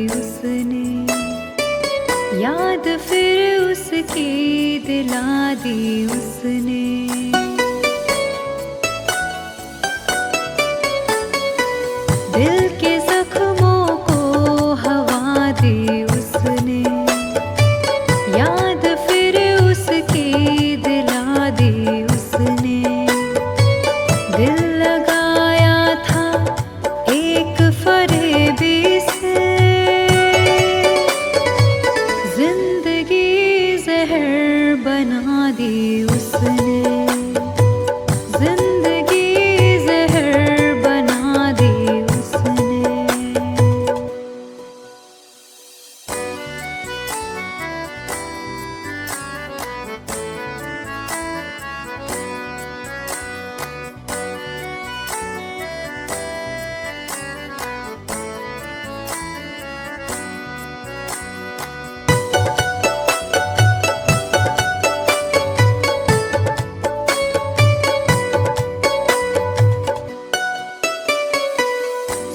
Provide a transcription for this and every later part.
उसने, याद फिर उसकी दिला दी उसने। दिल के जख्मों को हवा दी उसने, याद फिर उसकी दिला दी उसने। दिल लगाया था एक फरेबी से, जिंदगी जहर बना दी उसने।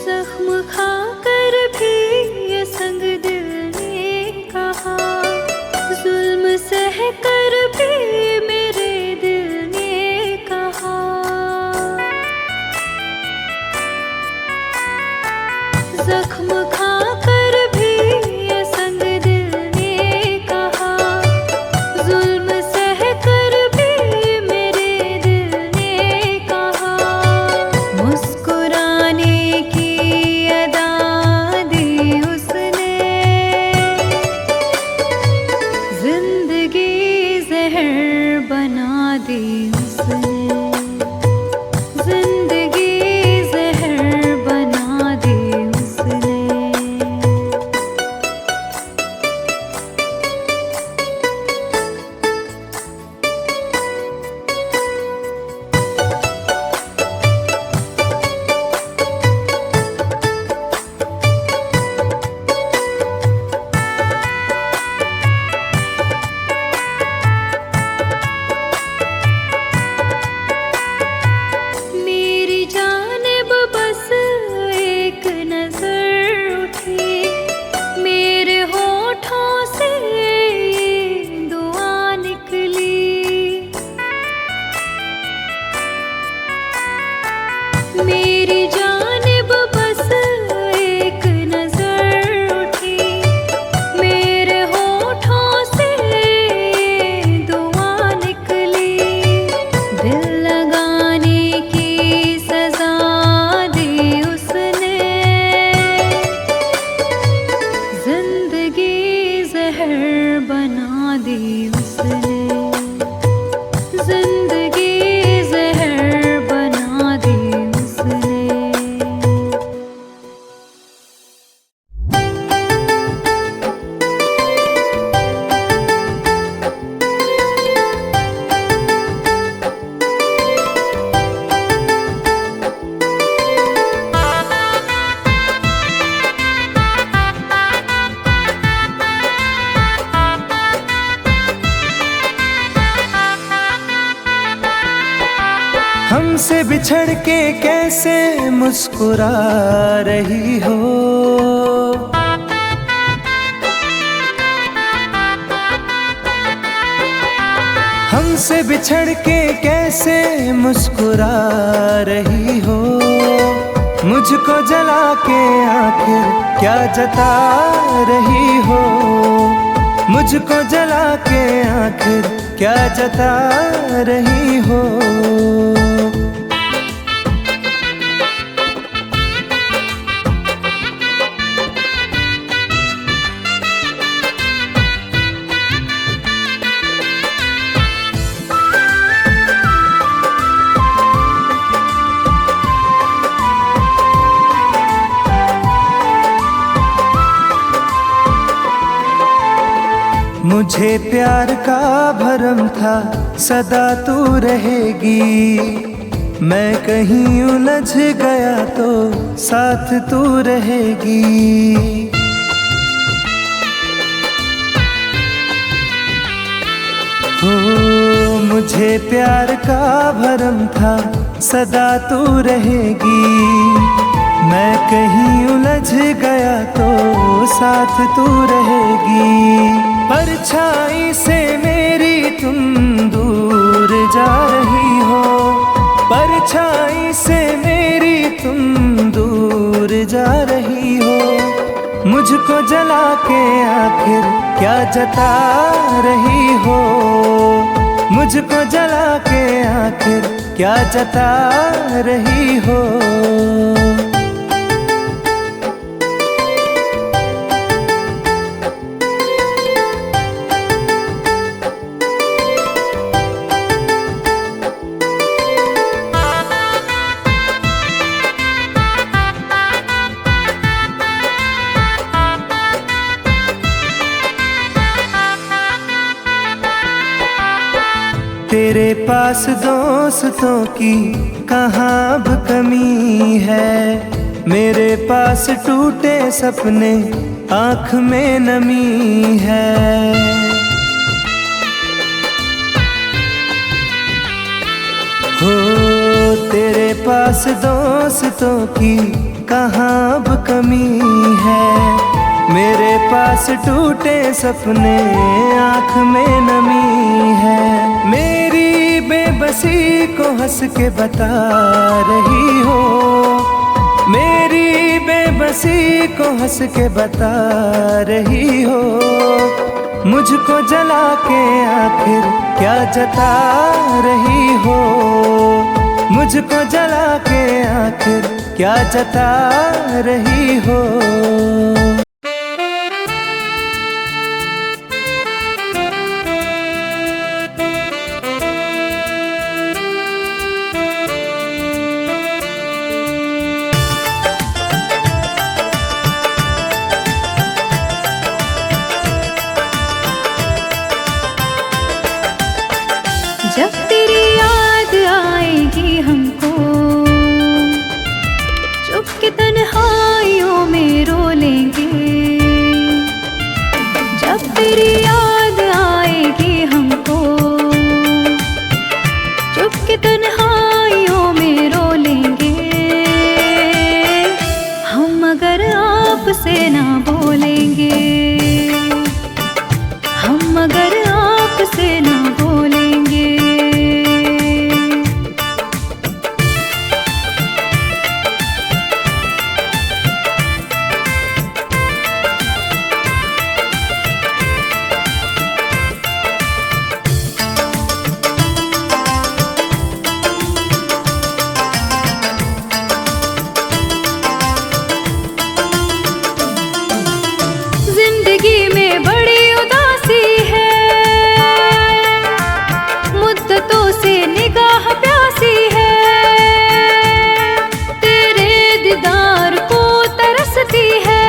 जख्म खाकर भी ये संग दिल ने कहा, जुल्म सह कर भी मेरे दिल ने कहा। मुस्कुराने की अदा दी उसने, जिंदगी जहर बना दी उसने। मेरी जानिब बस एक नजर उठी, मेरे होठों से दुआ निकली। दिल लगाने की सजा दी उसने, जिंदगी जहर बना दी उसने। जिंदगी हमसे बिछड़ के कैसे मुस्कुरा रही हो, हमसे बिछड़ के कैसे मुस्कुरा रही हो। मुझको जला के आखिर क्या जता रही हो, मुझको जला के आखिर क्या जता रही हो। मुझे प्यार का भरम था सदा तू रहेगी, मैं कहीं उलझ गया तो साथ तू रहेगी। हो मुझे प्यार का भरम था सदा तू रहेगी, मैं कहीं उलझ गया तो साथ तू रहेगी। परछाई से मेरी तुम दूर जा रही हो, परछाई से मेरी तुम दूर जा रही हो। मुझको जला के आखिर क्या जता रही हो, मुझको जला के आखिर क्या जता रही हो। तेरे पास दोस्तों की कहाँ अब कमी है, मेरे पास टूटे सपने आँख में नमी है। हो तेरे पास दोस्तों की कहाँ अब कमी है, मेरे पास टूटे सपने आँख में नमी है। मेरी बेबसी को हंस के बता रही हो, मेरी बेबसी को हंस के बता रही हो। मुझको जला के आखिर क्या जता रही हो, मुझको जला के आखिर क्या जता रही हो। जब तेरी याद आएगी हमको, चुप के तन्हाइयों में रो लेंगे। जब तेरी याद आएगी हमको, चुप के तन्हाइयों में रो लेंगे। हम अगर आपसे ना बोलेंगे, हम अगर आपसे ना बोलेंगे। जिंदगी में बड़ी उदासी है, मुद्दतों से निगाह प्यासी है। तेरे दीदार को तरसती है,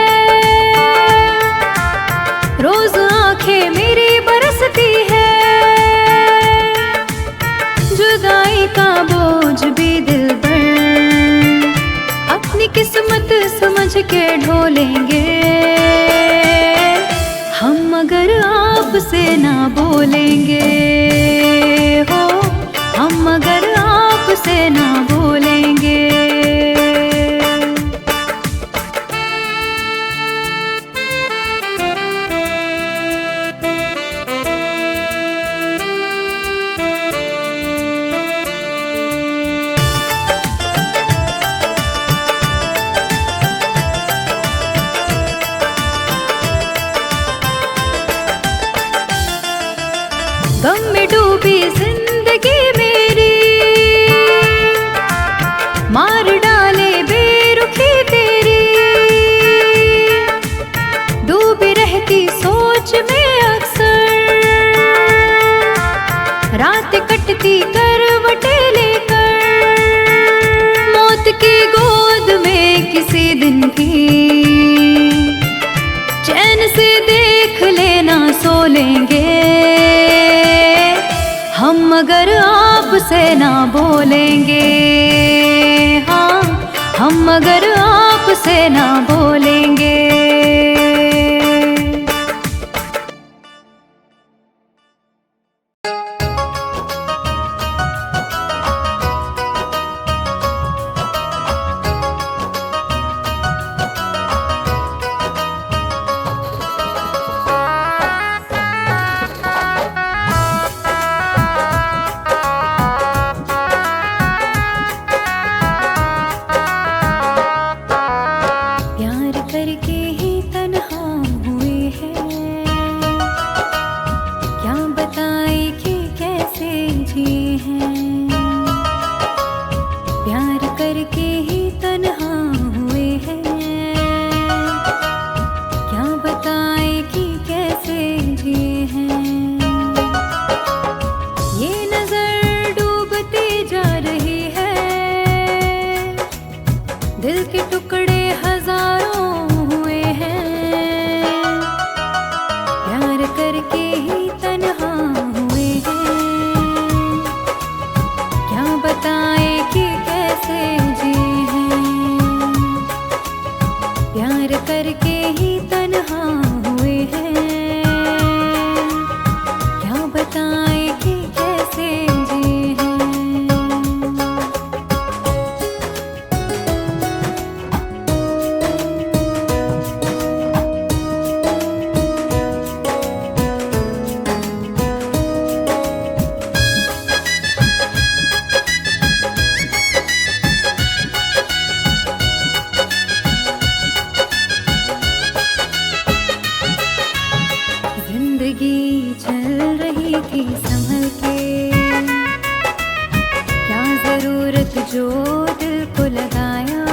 रोज आंखें मेरी बरसती है। जुदाई का बोझ भी दिल पर अपनी किस्मत समझ के ढोलेंगे। हम अगर आपसे ना बोलेंगे हो, हम अगर आपसे ना बोलेंगे। गम में डूबी जिंदगी मेरी, मार डाले बेरुखी तेरी। डूबी रहती सोच में अक्सर, रात कटती करवटे लेकर। मौत की गोद में किसी दिन की चैन से देख लेना सो लेंगे। हम अगर आपसे ना बोलेंगे, हाँ हम अगर आपसे ना बोलेंगे। जिंदगी चल रही थी संभल के, क्या जरूरत जो दिल को लगाया,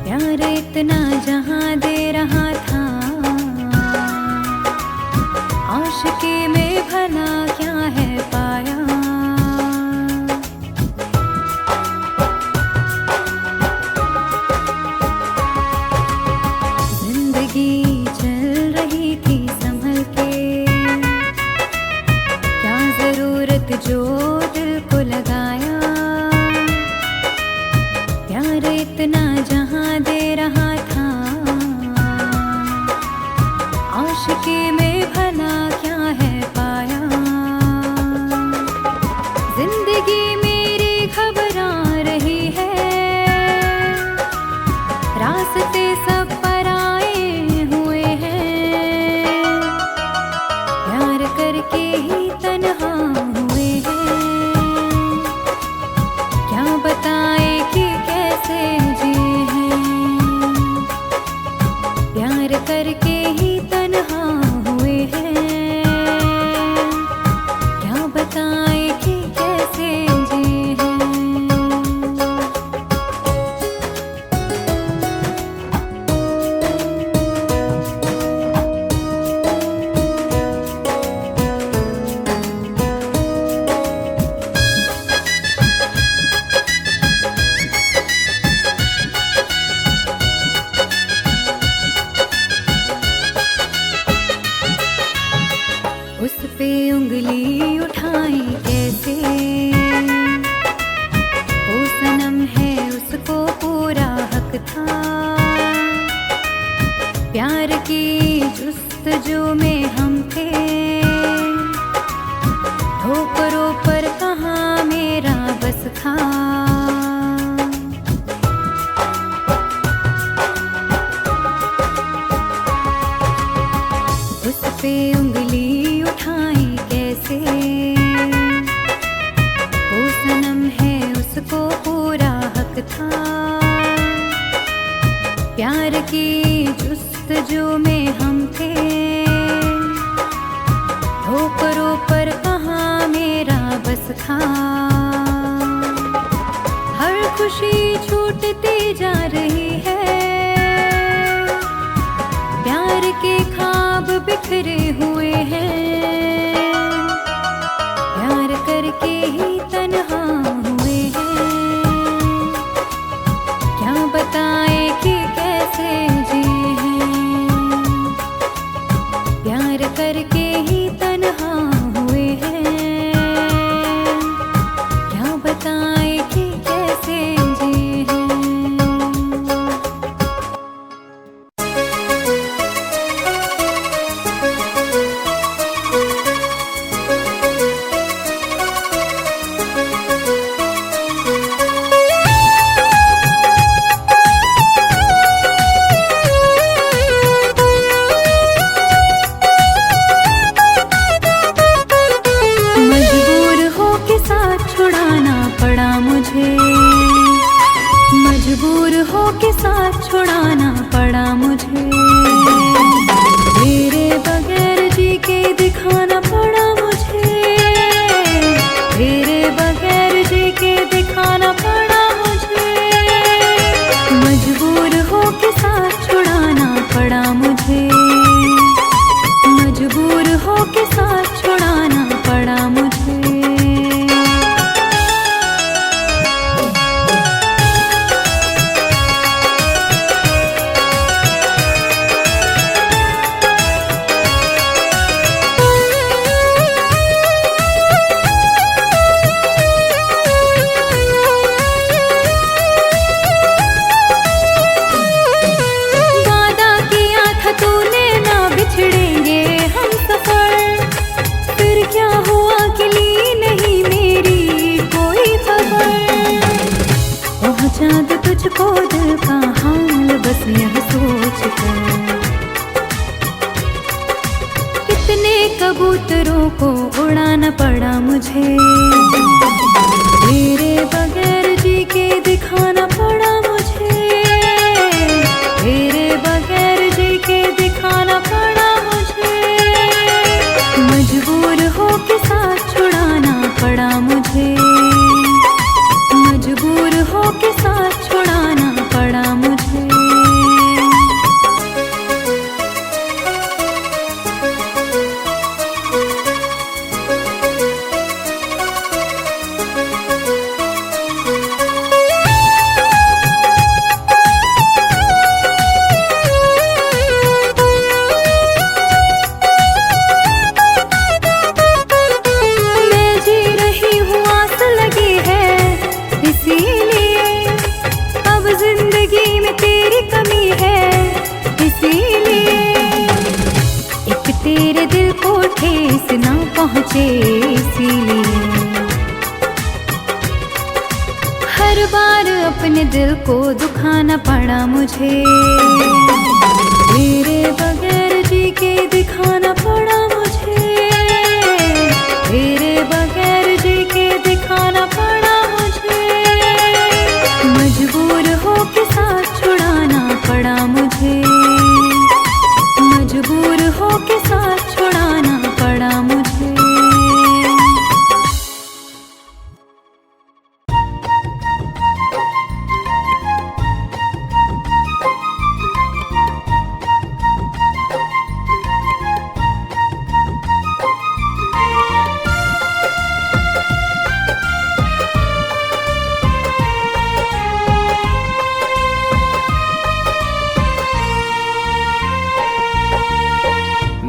प्यार इतना जहां दे रहा था, आशिकी में भला क्या है पाया। जिंदगी चल रही थी संभल के, क्या जरूरत जो दिल को लगाया, प्यार इतना जहां दे रहा था, आशिकी में भला क्या है पाया। जिंदगी मेरी घबरा रही है, रास्ते सब पराए हुए हैं, प्यार करके ही तन्हा हुए हैं, क्या बताए कि कैसे जिए हैं, प्यार करके ही तन्हा हुए हैं, क्या बताए कि कैसे जिए हैं। उस पे उंगली उठाई कैसे, वो सनम है उसको पूरा हक था, प्यार की जुस्तजू में हम थे, ठोकरों पर कहाँ मेरा बस था। उस पे उंगली उठाई कैसे, वो सनम है उसको पूरा हक था, प्यार की जुस्तजू में हम थे, ठोकरों पर कहाँ मेरा बस था। हर खुशी छूटती जा रही है, प्यार के ख्वाब बिखरे हुए हैं, प्यार करके ही तन्हा हुए हैं, क्या बताए कि कैसे जिए हैं, प्यार करके ही तन्हा हुए हैं, क्या बताए कि कैसे जिए हैं। मजबूर हो के साथ छुड़ाना पड़ा मुझे, मजबूर हो के साथ छुड़ाना पड़ा मुझे, तेरे बगैर जी के दिखाना पड़ा मुझे, तेरे बगैर जी के दिखाना पड़ा मुझे, मजबूर हो के साथ छुड़ाना पड़ा मुझे, मजबूर हो के साथ छुड़ाना पड़ा मुझे। वादा किया था तूने ना बिछड़ेंगे हम सफर, फिर क्या हुआ कि ली नहीं मेरी कोई खबर, पहुंचा दे तुझको दिल का हाल बस यह सोच कर, कितने कबूतरों को उड़ाना पड़ा मुझे, तेरे बगैर जी के दिखाना पड़ा मुझे, तेरे बगैर जी के दिखाना पड़ा मुझे, पहुँचे इसीलिए। हर बार अपने दिल को दुखाना पड़ा मुझे, तेरे बगैर जी के दिखाना पड़ा मुझे, तेरे बगैर जी के दिखाना पड़ा मुझे। मजबूर हो के साथ छुड़ाना पड़ा मुझे, मजबूर हो के साथ छुड़ाना पड़ा मुझे।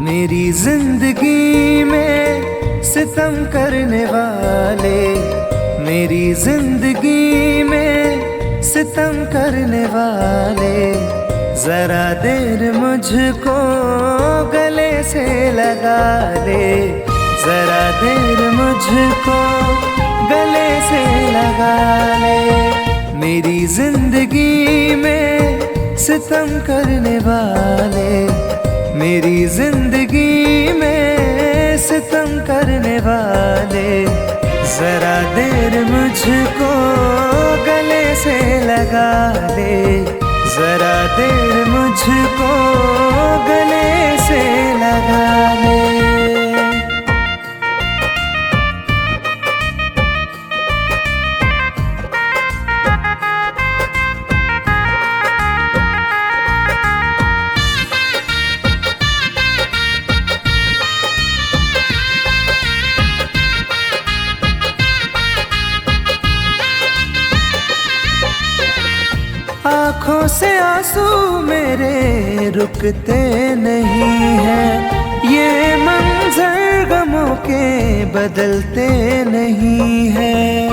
मेरी जिंदगी में सितम करने वाले, मेरी जिंदगी में सितम करने वाले, जरा देर मुझको गले से लगा ले, जरा देर मुझको गले से लगा ले। मेरी जिंदगी में सितम करने वाले, मेरी जिंदगी में सितम करने वाले, जरा देर मुझको गले से लगा ले, जरा देर मुझको गले से लगा ले। आँखों से आंसू मेरे रुकते नहीं हैं, ये मंजर गमों के बदलते नहीं हैं।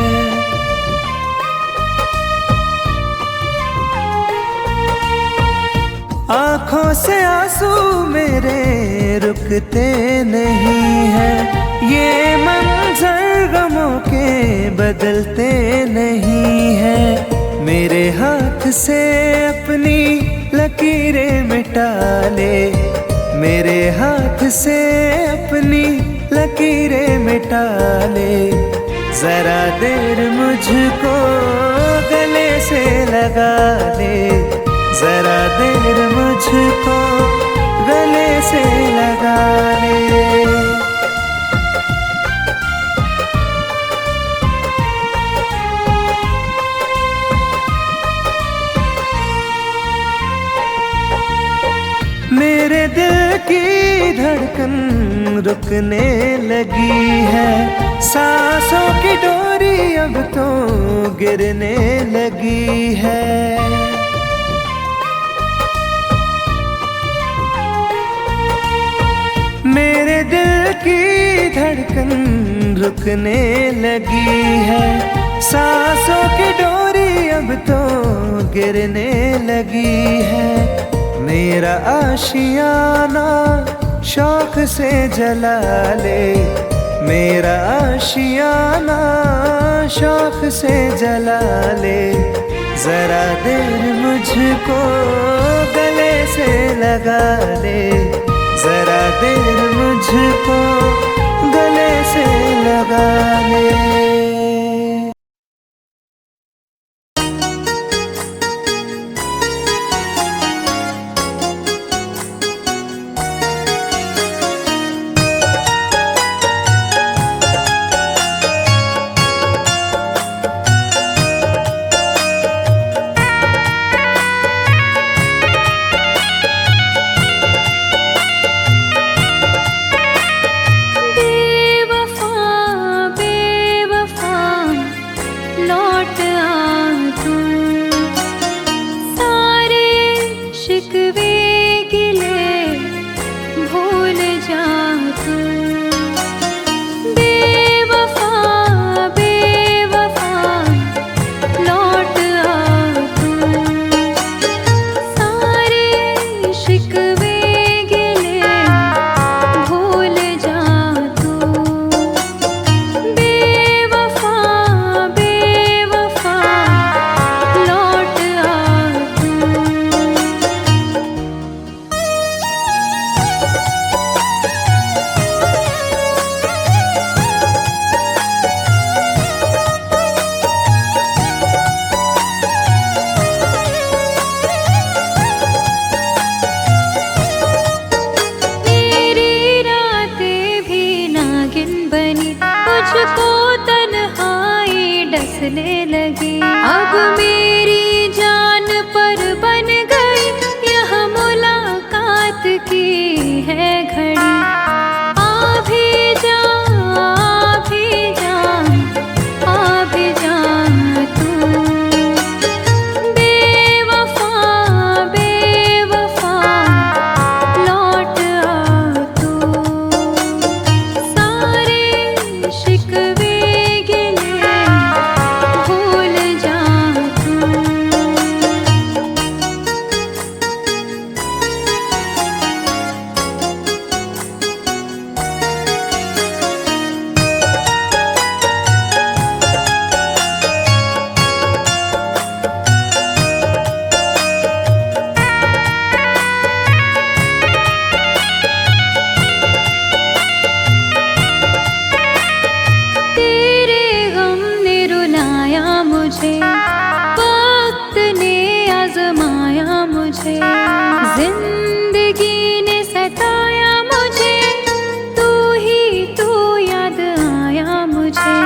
आँखों से आंसू मेरे रुकते नहीं हैं, ये मंजर गमों के बदलते नहीं हैं। मेरे हाथ से अपनी लकीरें मिटा ले, मेरे हाथ से अपनी लकीरें मिटा ले, जरा देर मुझको गले से लगा ले, जरा देर मुझको गले से लगा ले। मेरे दिल की धड़कन रुकने लगी है, सांसों की डोरी अब तो गिरने लगी है। मेरे दिल की धड़कन रुकने लगी है, सांसों की डोरी अब तो गिरने लगी है। मेरा आशियाना शौक से जला ले, मेरा आशियाना शौक से जला ले, जरा देर मुझको गले से लगा ले, जरा देर मुझको गले से लगा ले। गले लगे। अब मेरी जान पर बन गई यह मुलाकात की है घड़ी। आ भी जा, आ भी जा, आ भी जा तू बेवफा, बेवफा लौट आ तू। सारे शिकवे गिले भूल जा तू। तेरे गम ने रुलाया मुझे, वक्त ने आजमाया मुझे, जिंदगी ने सताया मुझे, तू ही तू याद आया मुझे।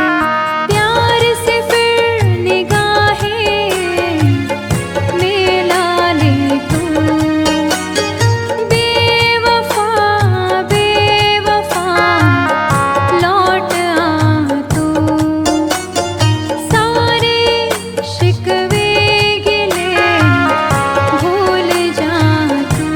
प्यार से फिर निगाहें मिला ले तू। बेवफा, बेवफा लौट आ तू। सारे शिकवे गिले भूल जा तू।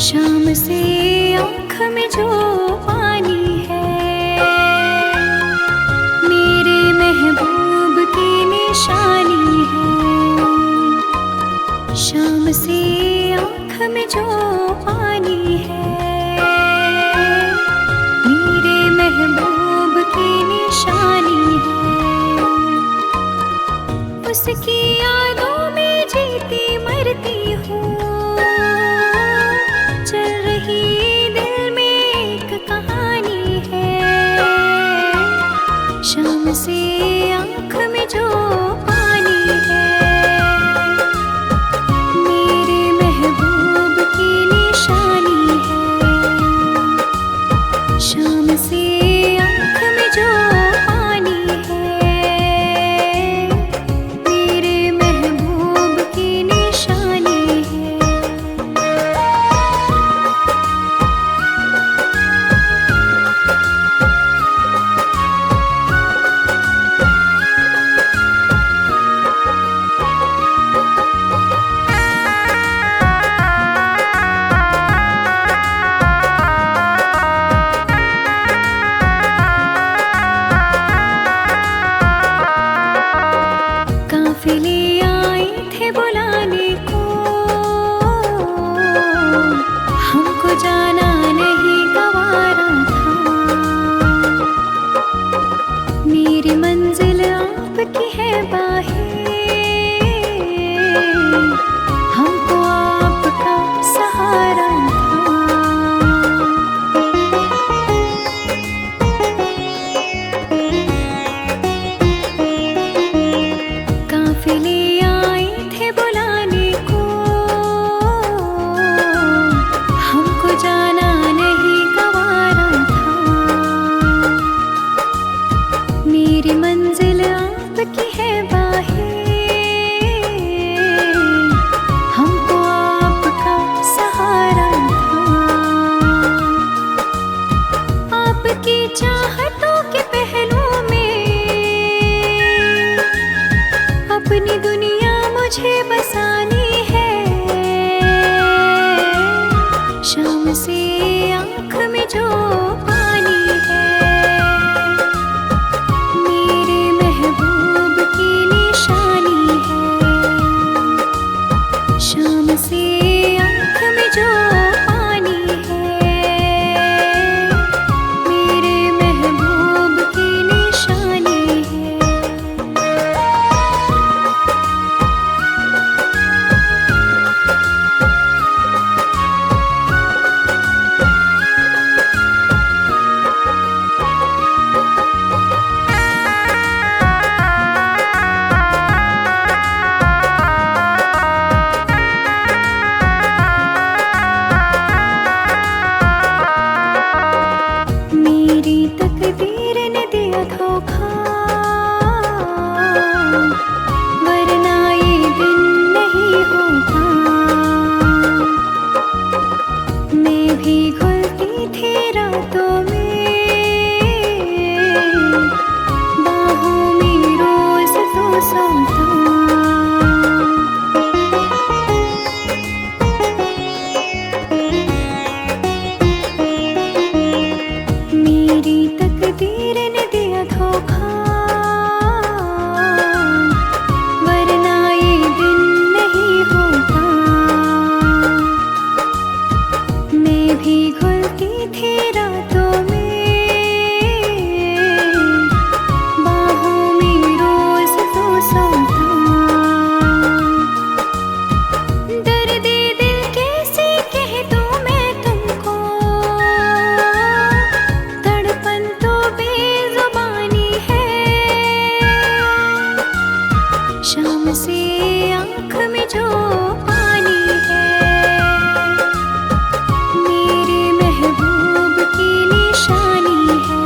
शाम से आँख में जो पानी है, मेरे महबूब की निशानी है। शाम से आँख में जो पानी है, मेरे महबूब की निशानी है। उसकी यादों में जीती मरती हूँ, चल रही दिल में एक कहानी है। शाम से आँख में जो पानी है, मेरे महबूब की निशानी है। शाम से आँख में जो पानी है, मेरे महबूब की निशानी है। काफिले आए थे बुलाने को, हमको जाना नहीं गवारा था। मेरी मंजिल आपकी है बाहें, हमको आपका सहारा था। काफिले आए थे बुलाने को, हमको जाना नहीं गवारा था। मेरी मंजिल आपकी है बाहें, हमको आपका सहारा था। आपकी चाहतों के पहलू में अपनी दुनिया मुझे बसानी है। शाम से आँख में जो पानी है, मेरे धोखा, वरना ये दिन नहीं होता। मैं भी घुलती थी रातों में, बाहों में रोज तो सोता। दर्द दिल कैसे कह दूं मैं तुमको, तड़पन तो बेजुबानी है। शाम से आँख में जो पानी है, मेरे महबूब की निशानी है।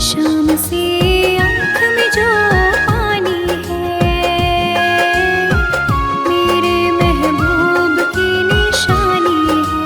शाम से आँख में जो पानी है, मेरे महबूब की निशानी है।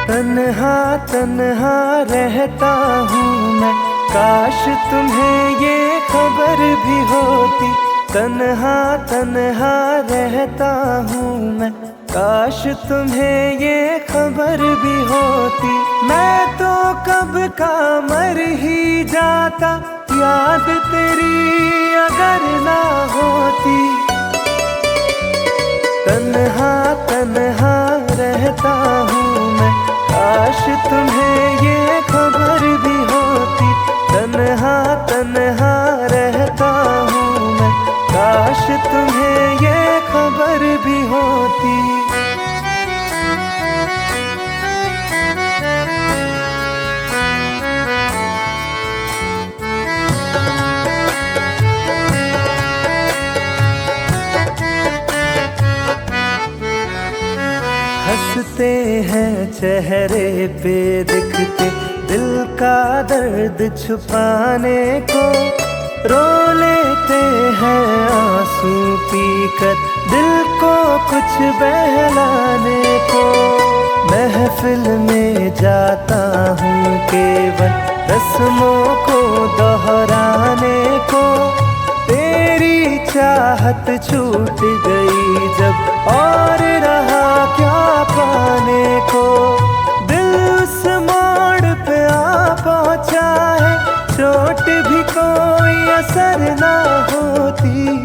तन्हा तन्हा रहता हूँ मैं, काश तुम्हें ये खबर भी होती। तन्हा तन्हा रहता हूँ मैं, काश तुम्हें ये खबर भी होती। मैं तो कब का मर ही जाता, याद तेरी अगर ना होती। तन्हा तन्हा रहता हूँ मैं, काश तुम्हें ये खबर भी होती। तन्हा तन्हा रहता हूँ मैं, काश तुम्हें ये खबर भी होती। हंसते हैं चेहरे पे दिखते, दिल का दर्द छुपाने को। रो लेते हैं आंसू पीकर, दिल को कुछ बहलाने को। महफिल में जाता हूँ केवल रस्मों को दोहराने को। तेरी चाहत छूट गई जब, और रहा क्या पाने को। दिल उस मोड़ पे आ पहुंचा है, चोट भी कोई असर ना होती।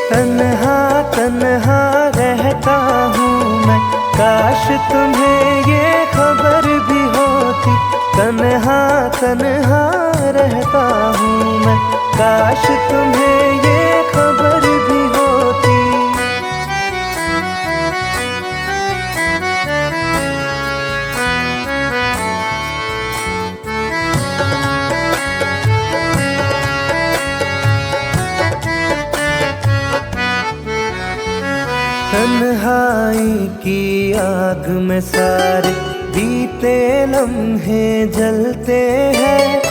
तन्हा तन्हा रहता हूँ मैं, काश तुम्हें ये खबर भी होती। तन्हा तन्हा रहता हूँ मैं, काश तुम्हें ये खबर भी होती। तन्हाई की आग में सारे बीते लम्हे जलते हैं।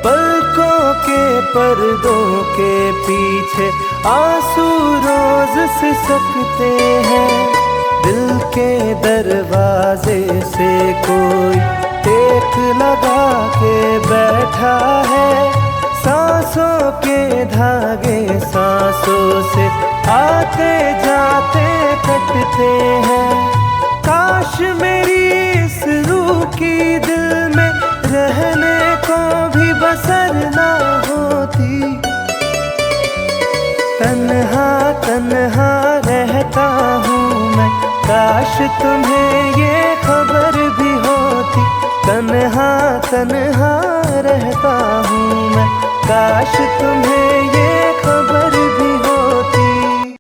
पलकों के पर्दों के पीछे आंसू रोज सिसकते हैं। दिल के दरवाजे से कोई टेक लगा के बैठा है। सांसों के धागे सांसों से आते जाते कटते हैं। काश मेरी इस रूह की दिल में रहने को भी बसर ना होती। तन्हा तन्हा रहता हूँ मैं, काश तुम्हें ये खबर भी होती। तन्हा तन्हा रहता हूँ मैं, काश तुम्हें ये